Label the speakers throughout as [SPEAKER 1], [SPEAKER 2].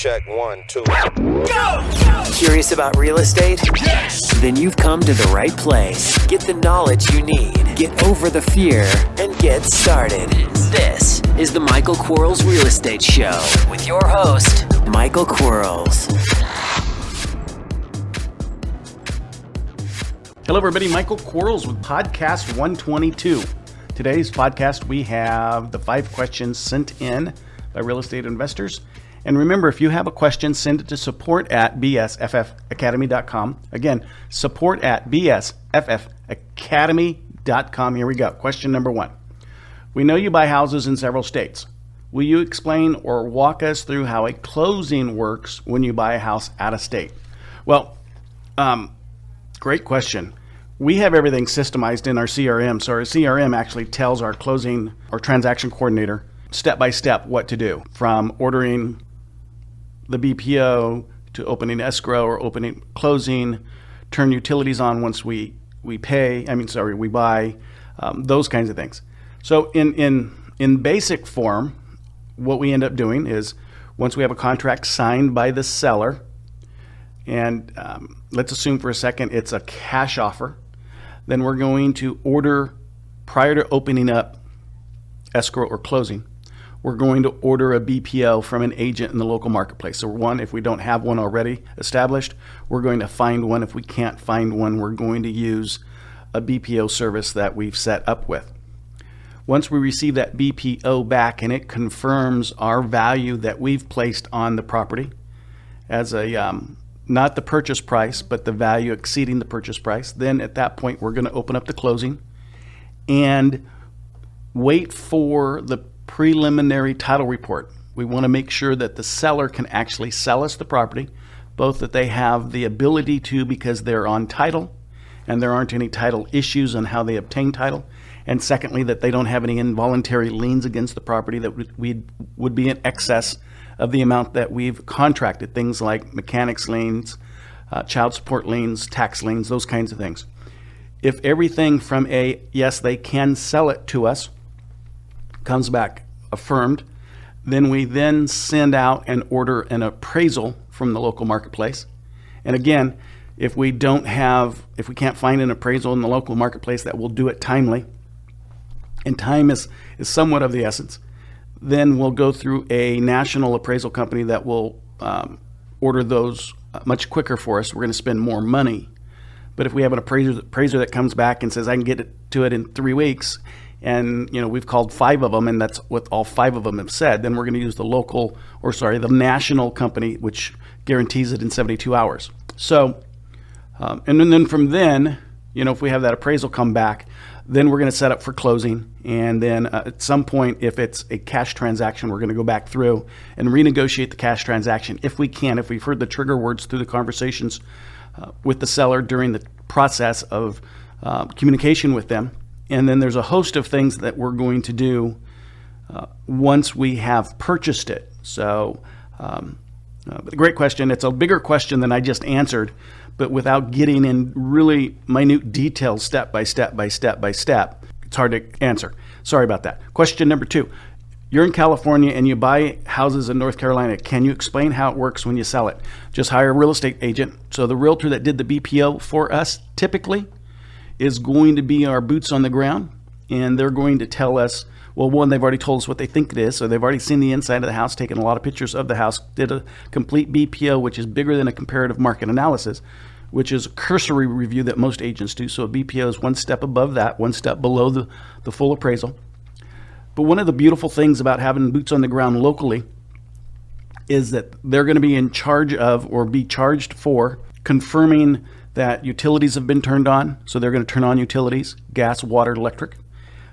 [SPEAKER 1] check, 1, 2.
[SPEAKER 2] Curious about real estate? Yes! Then you've come to the right place. Get the knowledge you need, get over the fear, and get started. This is the Michael Quarles Real Estate Show with your host, Michael Quarles.
[SPEAKER 3] Hello, everybody. Michael Quarles with Podcast 122. Today's podcast, we have the 5 questions sent in by real estate investors. And remember, if you have a question, send it to support@bsffacademy.com. Again, support@bsffacademy.com. Here we go. Question number 1. We know you buy houses in several states. Will you explain or walk us through how a closing works when you buy a house out of state? Well, great question. We have everything systemized in our CRM. So our CRM actually tells our closing or transaction coordinator step by step what to do, from ordering the BPO to opening escrow or closing, turn utilities on once we buy, those kinds of things. So in basic form, what we end up doing is once we have a contract signed by the seller, and let's assume for a second it's a cash offer, then we're going to order, prior to opening up escrow or closing, we're going to order a BPO from an agent in the local marketplace. So one, if we don't have one already established, we're going to find one. If we can't find one, we're going to use a BPO service that we've set up with. Once we receive that BPO back and it confirms our value that we've placed on the property as a not the purchase price, but the value exceeding the purchase price, then at that point we're going to open up the closing and wait for the preliminary title report. We want to make sure that the seller can actually sell us the property, both that they have the ability to because they're on title and there aren't any title issues on how they obtain title, and secondly, that they don't have any involuntary liens against the property that would be in excess of the amount that we've contracted, things like mechanics liens, child support liens, tax liens, those kinds of things. If everything from yes, they can sell it to us, comes back affirmed, then we then send out and order an appraisal from the local marketplace. And again, if we can't find an appraisal in the local marketplace that will do it timely, and time is somewhat of the essence, then we'll go through a national appraisal company that will order those much quicker for us. We're going to spend more money. But if we have an appraiser that comes back and says, I can get to it in 3 weeks, and we've called 5 of them, and that's what all 5 of them have said, then we're going to use the national company, which guarantees it in 72 hours. So, and then from then, if we have that appraisal come back, then we're going to set up for closing. And then at some point, if it's a cash transaction, we're going to go back through and renegotiate the cash transaction if we can, if we've heard the trigger words through the conversations with the seller during the process of communication with them. And then there's a host of things that we're going to do once we have purchased it. So, great question. It's a bigger question than I just answered, but without getting in really minute details, step by step, it's hard to answer. Sorry about that. Question number 2. You're in California and you buy houses in North Carolina. Can you explain how it works when you sell it? Just hire a real estate agent. So the realtor that did the BPO for us typically is going to be our boots on the ground, and they're going to tell us, well, one, they've already told us what they think it is, so they've already seen the inside of the house, taken a lot of pictures of the house, did a complete BPO, which is bigger than a comparative market analysis, which is a cursory review that most agents do. So a BPO is one step above that, one step below the full appraisal. But one of the beautiful things about having boots on the ground locally is that they're going to be in charge of or be charged for confirming that utilities have been turned on. So they're going to turn on utilities, gas, water, electric.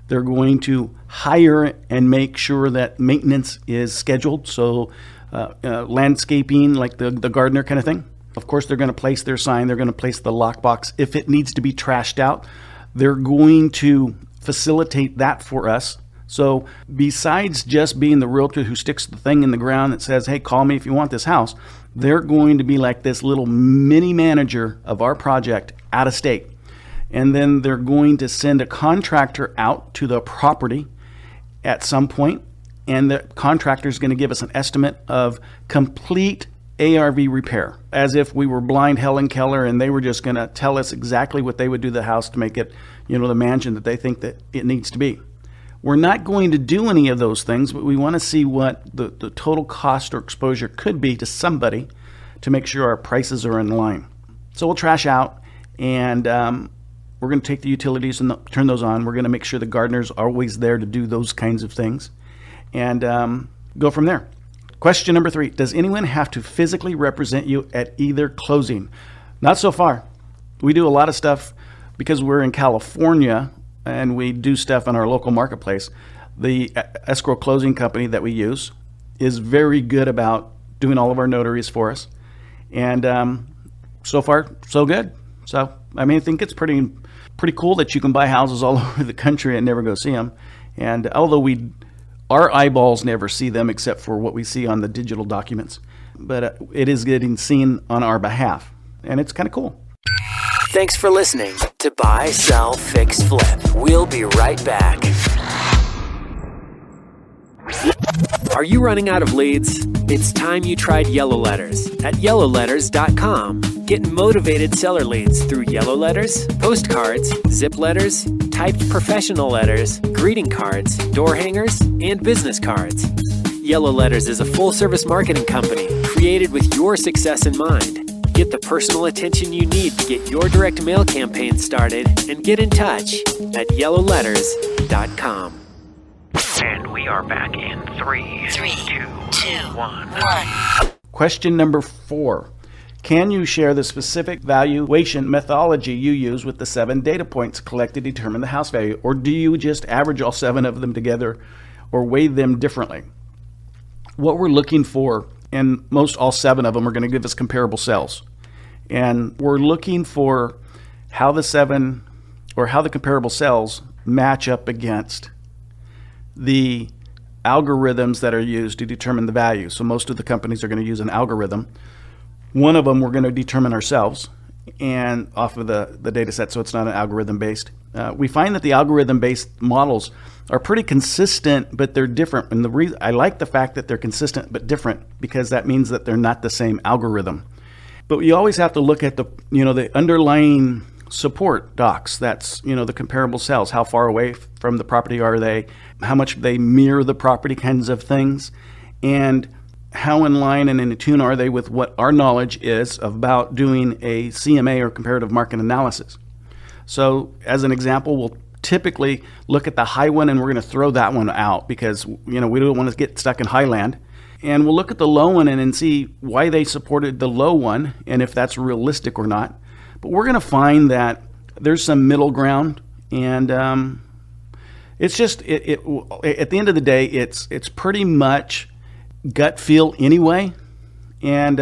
[SPEAKER 3] They're going to hire and make sure that maintenance is scheduled. So landscaping, like the gardener kind of thing. Of course, they're going to place their sign. They're going to place the lockbox. If it needs to be trashed out, they're going to facilitate that for us. So besides just being the realtor who sticks the thing in the ground that says, hey, call me if you want this house, they're going to be like this little mini manager of our project out of state. And then they're going to send a contractor out to the property at some point and the contractor is going to give us an estimate of complete ARV repair, as if we were blind Helen Keller and they were just going to tell us exactly what they would do to the house to make it, the mansion that they think that it needs to be. We're not going to do any of those things, but we want to see what the total cost or exposure could be to somebody to make sure our prices are in line. So we'll trash out, and we're going to take the utilities and turn those on. We're going to make sure the gardener's always there to do those kinds of things, and go from there. Question number 3, does anyone have to physically represent you at either closing? Not so far. We do a lot of stuff because we're in California and we do stuff in our local marketplace. The escrow closing company that we use is very good about doing all of our notaries for us. And so far, so good. So, I think it's pretty cool that you can buy houses all over the country and never go see them. And although our eyeballs never see them except for what we see on the digital documents, but it is getting seen on our behalf, and it's kind of cool.
[SPEAKER 2] Thanks for listening to Buy, Sell, Fix, Flip. We'll be right back. Are you running out of leads? It's time you tried Yellow Letters at yellowletters.com. Get motivated seller leads through Yellow Letters, postcards, zip letters, typed professional letters, greeting cards, door hangers, and business cards. Yellow Letters is a full-service marketing company created with your success in mind. Get the personal attention you need to get your direct mail campaign started and get in touch at yellowletters.com.
[SPEAKER 1] And we are back in 3, 2, 1.
[SPEAKER 3] Question number 4. Can you share the specific valuation methodology you use with the 7 data points collected to determine the house value? Or do you just average all 7 of them together or weigh them differently? What we're looking for, and most all 7 of them are going to give us comparable sales. And we're looking for how the comparable sales match up against the algorithms that are used to determine the value. So most of the companies are going to use an algorithm. One of them we're going to determine ourselves and off of the data set, so it's not an algorithm based. We find that the algorithm based models are pretty consistent, but they're different. And I like the fact that they're consistent but different, because that means that they're not the same algorithm. But you always have to look at the underlying support docs. That's, the comparable sales. How far away from the property are they? How much they mirror the property, kinds of things. And how in line and in tune are they with what our knowledge is about doing a CMA or comparative market analysis. So as an example, we'll typically look at the high one and we're going to throw that one out because, we don't want to get stuck in highland. And we'll look at the low one and see why they supported the low one and if that's realistic or not. But we're going to find that there's some middle ground, and it's just at the end of the day, it's pretty much gut feel anyway. And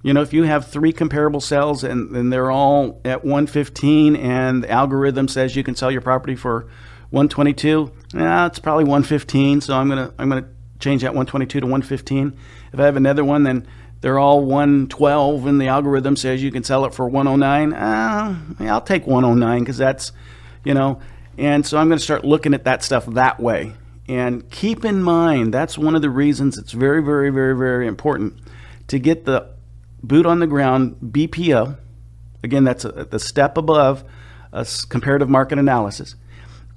[SPEAKER 3] if you have 3 comparable sales and they're all at 115, and the algorithm says you can sell your property for 122, it's probably 115. So I'm gonna change that 122 to 115. If I have another one, then they're all 112 and the algorithm says you can sell it for 109. I'll take 109 because that's, and so I'm going to start looking at that stuff that way. And keep in mind, that's one of the reasons it's very, very, very, very important to get the boot on the ground BPO. Again, that's the step above a comparative market analysis.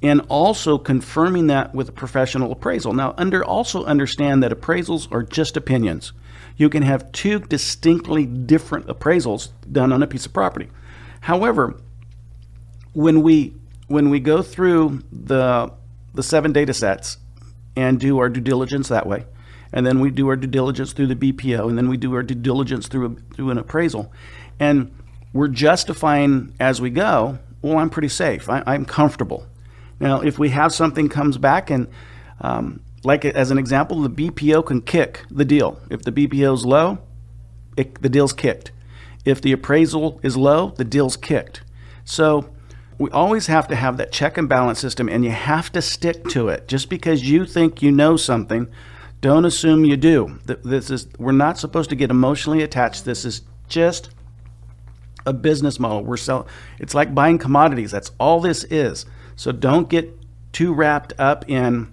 [SPEAKER 3] And also confirming that with a professional appraisal. Now, also understand that appraisals are just opinions. You can have 2 distinctly different appraisals done on a piece of property. However, when we go through the 7 data sets and do our due diligence that way, and then we do our due diligence through the BPO, and then we do our due diligence through an appraisal, and we're justifying as we go, well, I'm pretty safe. I'm comfortable. Now, if we have something comes back and like as an example, the BPO can kick the deal. If the BPO is low, the deal's kicked. If the appraisal is low, the deal's kicked. So we always have to have that check and balance system, and you have to stick to it. Just because you think you know something, don't assume you do. We're not supposed to get emotionally attached. This is just a business model. It's like buying commodities. That's all this is. So don't get too wrapped up in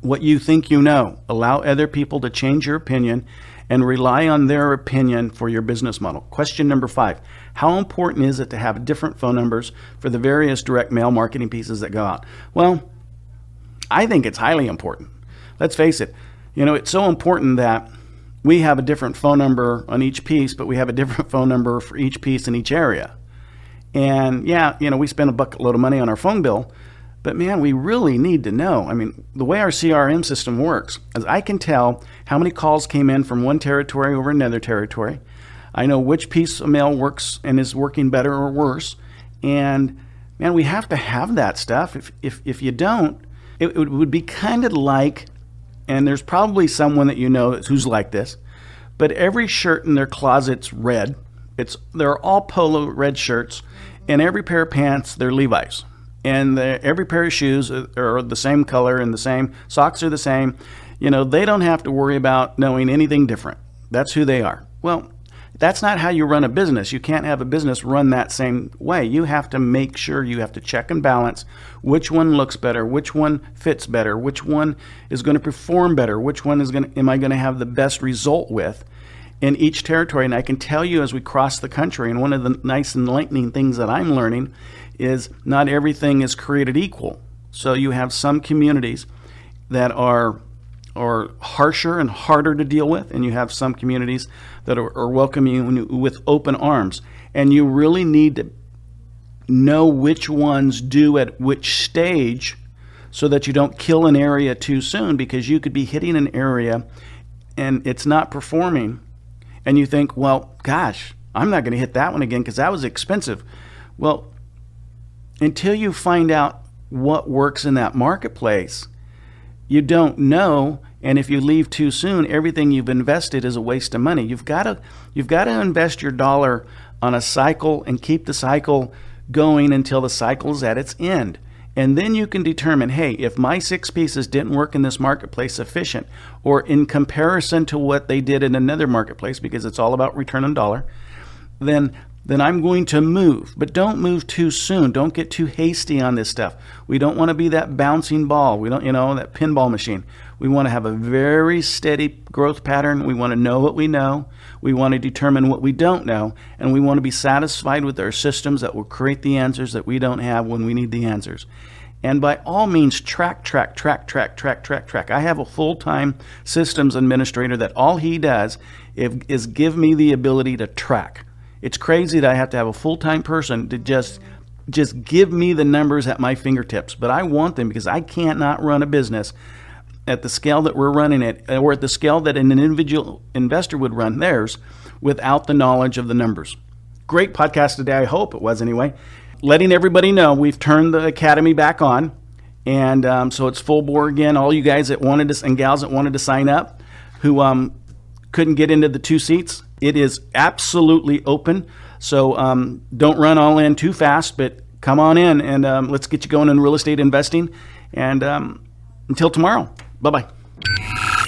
[SPEAKER 3] what you think you know. Allow other people to change your opinion and rely on their opinion for your business model. Question number 5. How important is it to have different phone numbers for the various direct mail marketing pieces that go out? Well, I think it's highly important. Let's face it. It's so important that we have a different phone number on each piece, but we have a different phone number for each piece in each area. And we spend a bucket load of money on our phone bill, but man, we really need to know. The way our CRM system works is I can tell how many calls came in from one territory over another territory. I know which piece of mail works and is working better or worse. And man, we have to have that stuff. If you don't, it would be kind of like, and there's probably someone that you know who's like this, but every shirt in their closet's red. They're all polo red shirts, and every pair of pants, they're Levi's. And every pair of shoes are the same color and the same socks are the same. They don't have to worry about knowing anything different. That's who they are. Well, that's not how you run a business. You can't have a business run that same way. You have to make sure you have to check and balance which one looks better, which one fits better, which one is going to perform better, which one am I going to have the best result with in each territory. And I can tell you as we cross the country, and one of the nice enlightening things that I'm learning is not everything is created equal. So you have some communities that are harsher and harder to deal with, and you have some communities that are welcoming you with open arms. And you really need to know which ones do at which stage so that you don't kill an area too soon, because you could be hitting an area and it's not performing, and you think, well, gosh, I'm not going to hit that one again because that was expensive. Well, until you find out what works in that marketplace, you don't know. And if you leave too soon, everything you've invested is a waste of money. You've got to invest your dollar on a cycle and keep the cycle going until the cycle is at its end. And then you can determine, hey, if my 6 pieces didn't work in this marketplace sufficient, or in comparison to what they did in another marketplace, because it's all about return on dollar, then I'm going to move. But don't move too soon. Don't get too hasty on this stuff. We don't want to be that bouncing ball. We don't, that pinball machine. We want to have a very steady growth pattern. We want to know what we know. We want to determine what we don't know. And we want to be satisfied with our systems that will create the answers that we don't have when we need the answers. And by all means, track. I have a full-time systems administrator that all he does is give me the ability to track. It's crazy that I have to have a full-time person to just give me the numbers at my fingertips. But I want them because I can't not run a business at the scale that we're running it, or at the scale that an individual investor would run theirs, without the knowledge of the numbers. Great podcast today. I hope it was anyway. Letting everybody know we've turned the academy back on. And so it's full bore again. All you guys that wanted to, and gals that wanted to sign up, who couldn't get into the 2 seats, it is absolutely open. So don't run all in too fast, but come on in and let's get you going in real estate investing. And until tomorrow, bye-bye.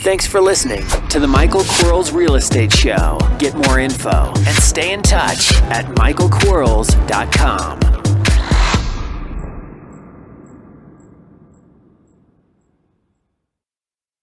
[SPEAKER 2] Thanks for listening to the Michael Quarles Real Estate Show. Get more info and stay in touch at michaelquarles.com.